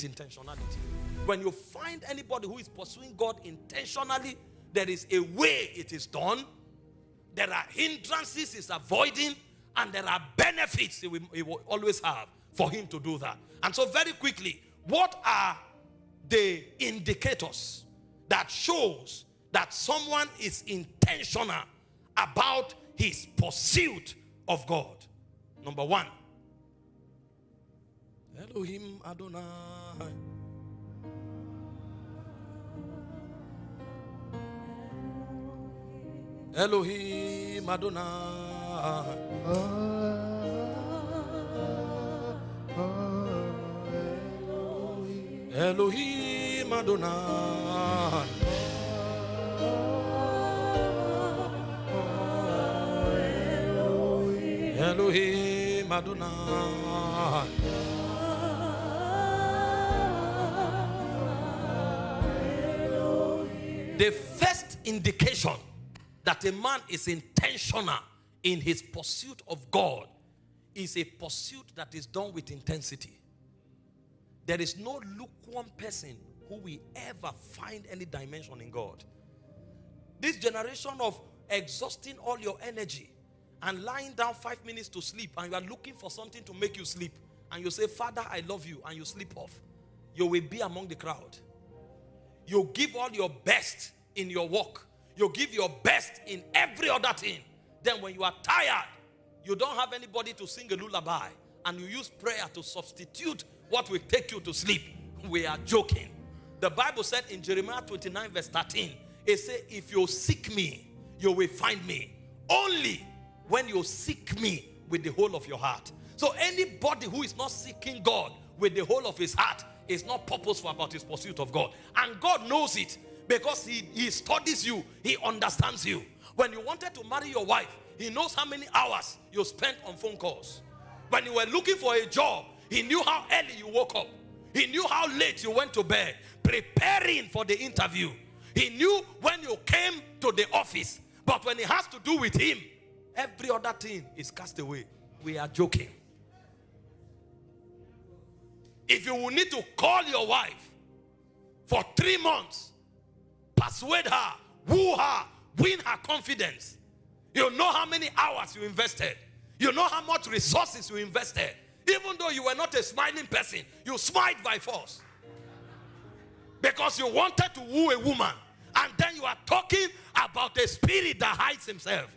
intentionality. When you find anybody who is pursuing God intentionally, there is a way it is done. There are hindrances he's avoiding, and there are benefits he will always have for him to do that. And so very quickly, what are the indicators that shows that someone is intentional about his pursuit of God? Number one, Elohim Adonai. Elohim Adonai. Elohim Adonai. Elohim Adonai. The first indication that a man is intentional in his pursuit of God is a pursuit that is done with intensity. There is no lukewarm person who will ever find any dimension in God. This generation of exhausting all your energy and lying down 5 minutes to sleep, and you are looking for something to make you sleep, and you say, Father, I love you, and you sleep off, you will be among the crowd. You give all your best in your work. You give your best in every other thing. Then when you are tired, you don't have anybody to sing a lullaby, and you use prayer to substitute what will take you to sleep. We are joking. The Bible said in Jeremiah 29 verse 13, it said, if you seek me, you will find me. Only when you seek me with the whole of your heart. So anybody who is not seeking God with the whole of his heart is not purposeful about his pursuit of God. And God knows it because he studies you. He understands you. When you wanted to marry your wife, he knows how many hours you spent on phone calls. When you were looking for a job, he knew how early you woke up. He knew how late you went to bed, preparing for the interview. He knew when you came to the office. But when it has to do with him, every other thing is cast away. We are joking. If you will need to call your wife for 3 months, persuade her, woo her, win her confidence, you know how many hours you invested. You know how much resources you invested. Even though you were not a smiling person, you smiled by force. Because you wanted to woo a woman. And then you are talking about a spirit that hides himself.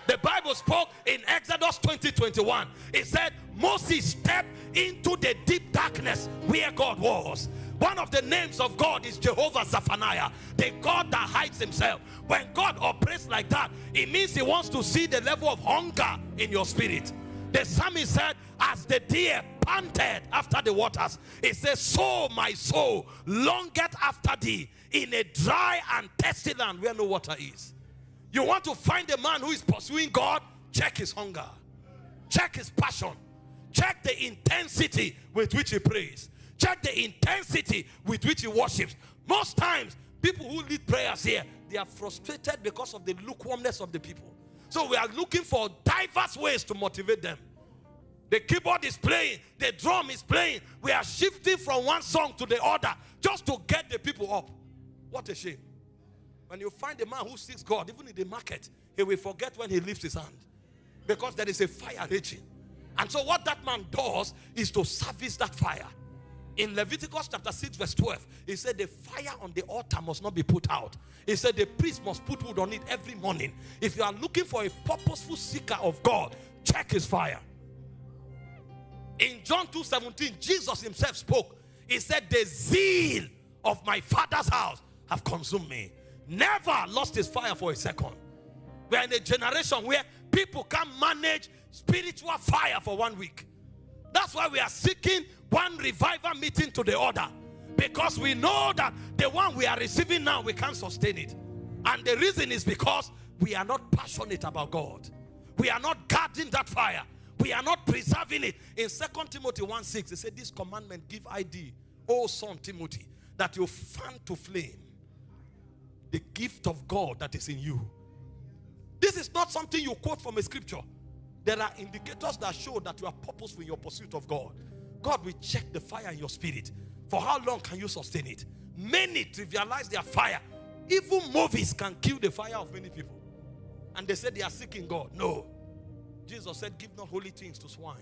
The Bible spoke in Exodus 20:21. It said, Moses stepped into the deep darkness where God was. One of the names of God is Jehovah Zephaniah, the God that hides himself. When God operates like that, it means he wants to see the level of hunger in your spirit. The psalmist said, as the deer panted after the waters, it says, so my soul longeth after thee in a dry and thirsty land where no water is. You want to find a man who is pursuing God? Check his hunger. Check his passion. Check the intensity with which he prays. Check the intensity with which he worships. Most times, people who lead prayers here, they are frustrated because of the lukewarmness of the people. So we are looking for diverse ways to motivate them. The keyboard is playing, the drum is playing. We are shifting from one song to the other just to get the people up. What a shame. When you find a man who seeks God, even in the market, he will forget when he lifts his hand. Because there is a fire raging. And so what that man does is to service that fire. In Leviticus chapter 6 verse 12, he said the fire on the altar must not be put out. He said the priest must put wood on it every morning. If you are looking for a purposeful seeker of God, check his fire. In John 2:17, Jesus himself spoke. He said, the zeal of my Father's house have consumed me. Never lost his fire for a second. We are in a generation where people can't manage spiritual fire for 1 week. That's why we are seeking one revival meeting to the other. Because we know that the one we are receiving now, we can't sustain it. And the reason is because we are not passionate about God. We are not guarding that fire. We are not preserving it. In 2 Timothy 1:6, it said, this commandment give I thee, O son Timothy, that you fan to flame the gift of God that is in you. This is not something you quote from a scripture. There are indicators that show that you are purposeful in your pursuit of God. God will check the fire in your spirit. For how long can you sustain it? Many trivialize their fire. Even movies can kill the fire of many people. And they say they are seeking God. No. Jesus said, give not holy things to swine.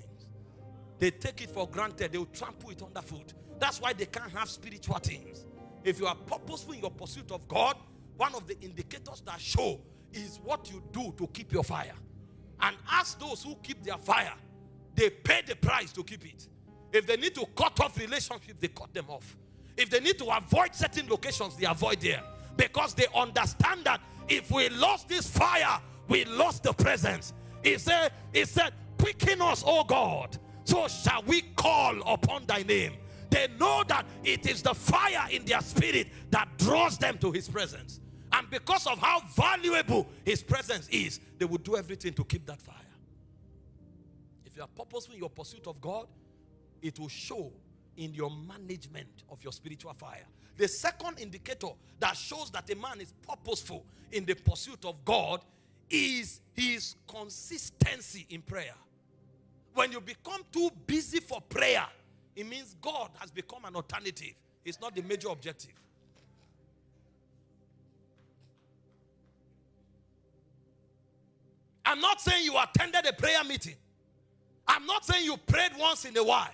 They take it for granted. They will trample it underfoot. That's why they can't have spiritual things. If you are purposeful in your pursuit of God, one of the indicators that show is what you do to keep your fire. And ask those who keep their fire, they pay the price to keep it. If they need to cut off relationships, they cut them off. If they need to avoid certain locations, they avoid there. Because they understand that if we lost this fire, we lost the presence. He said, quicken us, O God, so shall we call upon thy name. They know that it is the fire in their spirit that draws them to his presence. And because of how valuable his presence is, they will do everything to keep that fire. If you are purposeful in your pursuit of God, it will show in your management of your spiritual fire. The second indicator that shows that a man is purposeful in the pursuit of God is his consistency in prayer. When you become too busy for prayer, it means God has become an alternative. It's not the major objective. I'm not saying you attended a prayer meeting. I'm not saying you prayed once in a while.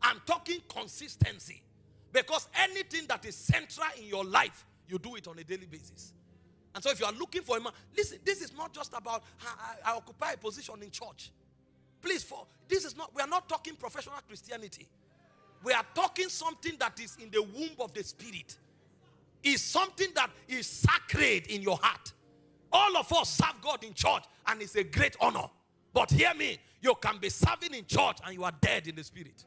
I'm talking consistency. Because anything that is central in your life, you do it on a daily basis. And so if you are looking for a man, listen, this is not just about I occupy a position in church. Please, we are not talking professional Christianity. We are talking something that is in the womb of the spirit. It's something that is sacred in your heart. All of us serve God in church, and it's a great honor. But hear me, you can be serving in church and you are dead in the spirit.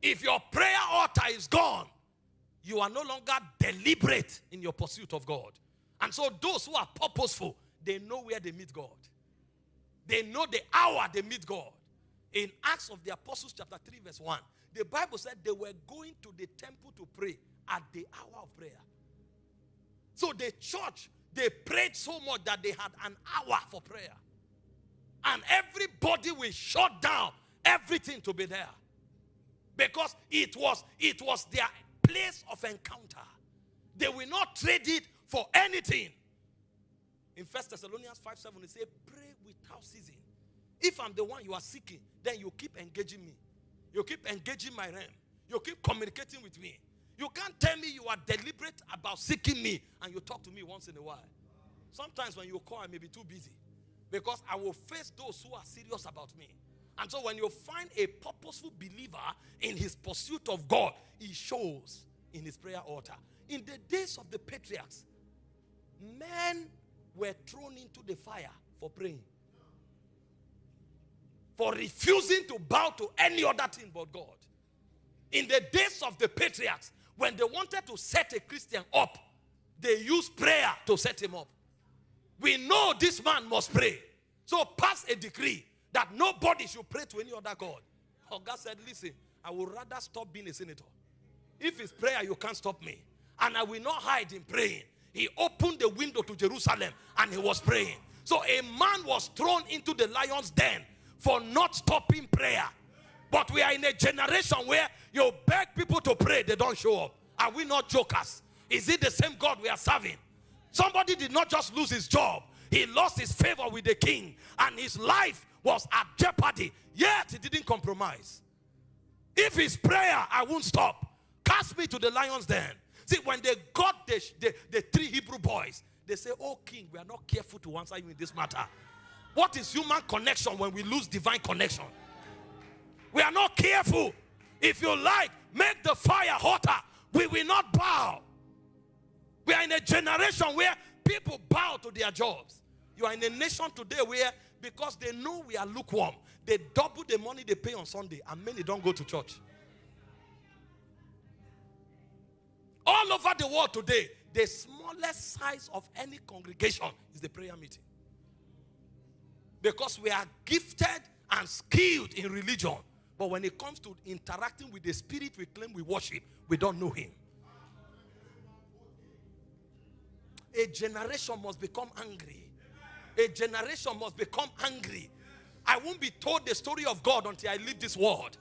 If your prayer altar is gone, you are no longer deliberate in your pursuit of God. And so those who are purposeful, they know where they meet God. They know the hour they meet God. In Acts of the Apostles chapter 3 verse 1, the Bible said they were going to the temple to pray at the hour of prayer. So the church, they prayed so much that they had an hour for prayer. And everybody will shut down everything to be there. Because it was their place of encounter. They will not trade it for anything. In 1 Thessalonians 5:7, it says, pray without ceasing. If I'm the one you are seeking, then you keep engaging me. You keep engaging my realm. You keep communicating with me. You can't tell me you are deliberate about seeking me and you talk to me once in a while. Sometimes when you call, I may be too busy. Because I will face those who are serious about me. And so when you find a purposeful believer in his pursuit of God, he shows in his prayer altar. In the days of the patriarchs, men were thrown into the fire for praying. For refusing to bow to any other thing but God. In the days of the patriarchs, when they wanted to set a Christian up, they used prayer to set him up. We know this man must pray. So pass a decree that nobody should pray to any other God. Oh, God said, listen, I would rather stop being a senator. If it's prayer, you can't stop me. And I will not hide in praying. He opened the window to Jerusalem and he was praying. So a man was thrown into the lion's den for not stopping prayer. But we are in a generation where you beg people to pray, they don't show up. Are we not jokers? Is it the same God we are serving? Somebody did not just lose his job. He lost his favor with the king. And his life was at jeopardy. Yet he didn't compromise. If it's prayer, I won't stop. Cast me to the lion's den. See, when they got the three Hebrew boys, they say, oh king, we are not careful to answer you in this matter. What is human connection when we lose divine connection? We are not careful. If you like, make the fire hotter. We will not bow. We are in a generation where people bow to their jobs. You are in a nation today where, because they know we are lukewarm, they double the money they pay on Sunday, and many don't go to church. All over the world today, the smallest size of any congregation is the prayer meeting. Because we are gifted and skilled in religion. But when it comes to interacting with the spirit we claim we worship, we don't know him. A generation must become angry. A generation must become angry. I won't be told the story of God until I leave this world.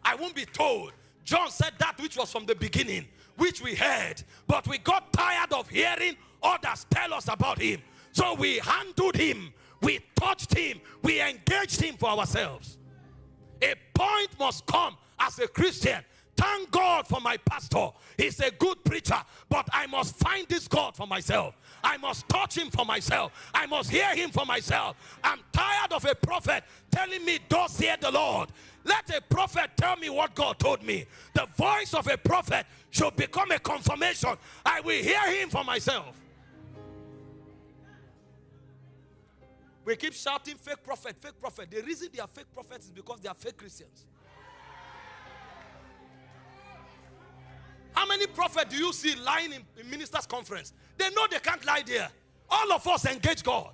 I won't be told. John said that which was from the beginning, which we heard, but we got tired of hearing others tell us about him. So we handled him, we touched him, we engaged him for ourselves. A point must come as a Christian. Thank God for my pastor. He's a good preacher, but I must find this God for myself. I must touch him for myself. I must hear him for myself. I'm tired of a prophet telling me, thus hear the Lord. Let a prophet tell me what God told me. The voice of a prophet should become a confirmation. I will hear him for myself. We keep shouting fake prophet, fake prophet. The reason they are fake prophets is because they are fake Christians. How many prophets do you see lying in ministers' conference? They know they can't lie there. All of us engage God.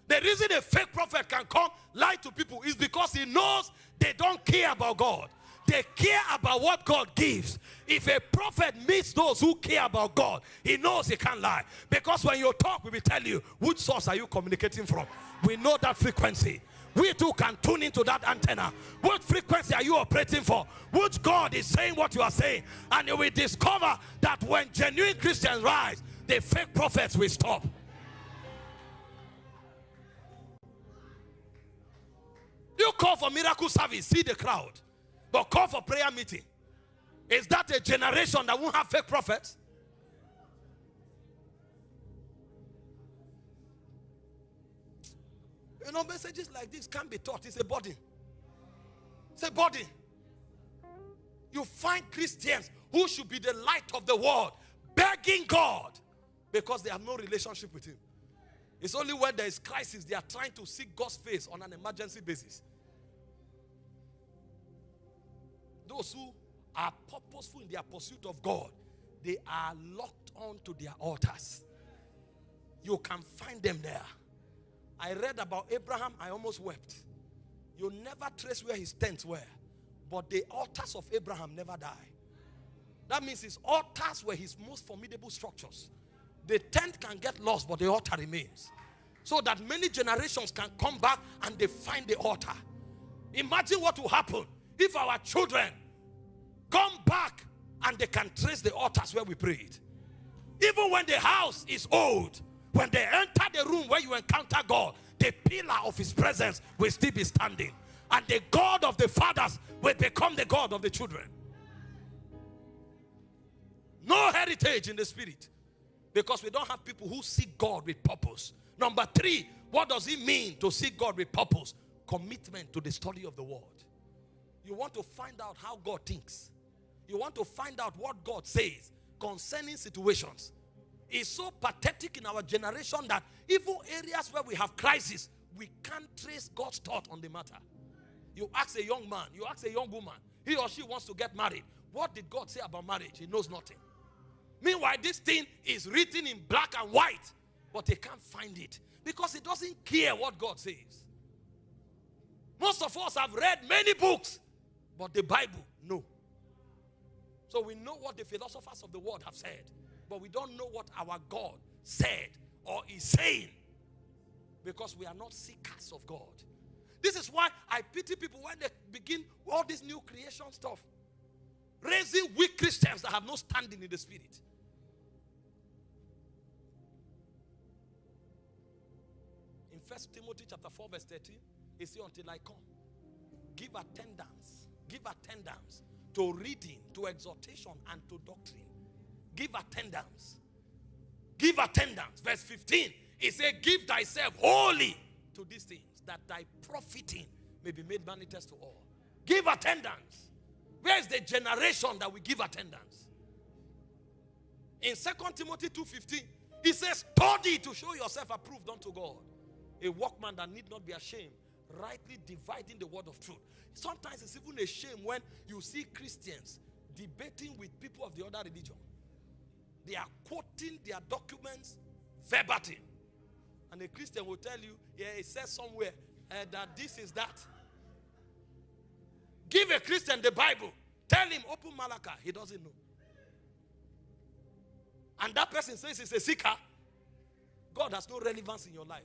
The reason a fake prophet can come lie to people is because he knows they don't care about God. They care about what God gives. If a prophet meets those who care about God, he knows he can't lie. Because when you talk, we will tell you, which source are you communicating from? We know that frequency. We too can tune into that antenna. What frequency are you operating for? Which God is saying what you are saying? And you will discover that when genuine Christians rise, the fake prophets will stop. You call for miracle service, see the crowd. But call for prayer meeting. Is that a generation that won't have fake prophets? You know, messages like this can't be taught. It's a burden. It's a burden. You find Christians who should be the light of the world begging God because they have no relationship with him. It's only when there is crisis they are trying to seek God's face on an emergency basis. Those who are purposeful in their pursuit of God, they are locked on to their altars. You can find them there. I read about Abraham, I almost wept. You never trace where his tents were, but the altars of Abraham never die. That means his altars were his most formidable structures. The tent can get lost, but the altar remains. So that many generations can come back and they find the altar. Imagine what will happen if our children come back and they can trace the altars where we prayed. Even when the house is old, when they enter the room where you encounter God, the pillar of his presence will still be standing. And the God of the fathers will become the God of the children. No heritage in the spirit. Because we don't have people who seek God with purpose. Number 3, what does it mean to seek God with purpose? Commitment to the study of the word. You want to find out how God thinks. You want to find out what God says concerning situations. It's so pathetic in our generation that even areas where we have crisis, we can't trace God's thought on the matter. You ask a young man, you ask a young woman, he or she wants to get married. What did God say about marriage? He knows nothing. Meanwhile, this thing is written in black and white, but he can't find it because he doesn't care what God says. Most of us have read many books, but the Bible, no. So we know what the philosophers of the world have said, but we don't know what our God said or is saying because we are not seekers of God. This is why I pity people when they begin all this new creation stuff. Raising weak Christians that have no standing in the spirit. In 1 Timothy chapter 4 verse 13, he says, until I come, give attendance to reading, to exhortation, and to doctrine. Give attendance. Give attendance. Verse 15, he said, give thyself wholly to these things, that thy profiting may be made manifest to all. Give attendance. Where is the generation that we give attendance? In 2 Timothy 2:15, he says, study to show yourself approved unto God. A workman that need not be ashamed, rightly dividing the word of truth. Sometimes it's even a shame when you see Christians debating with people of the other religion. They are quoting their documents verbatim. And a Christian will tell you, yeah, it says somewhere that this is that. Give a Christian the Bible. Tell him, open Malachi. He doesn't know. And that person says he's a seeker. God has no relevance in your life.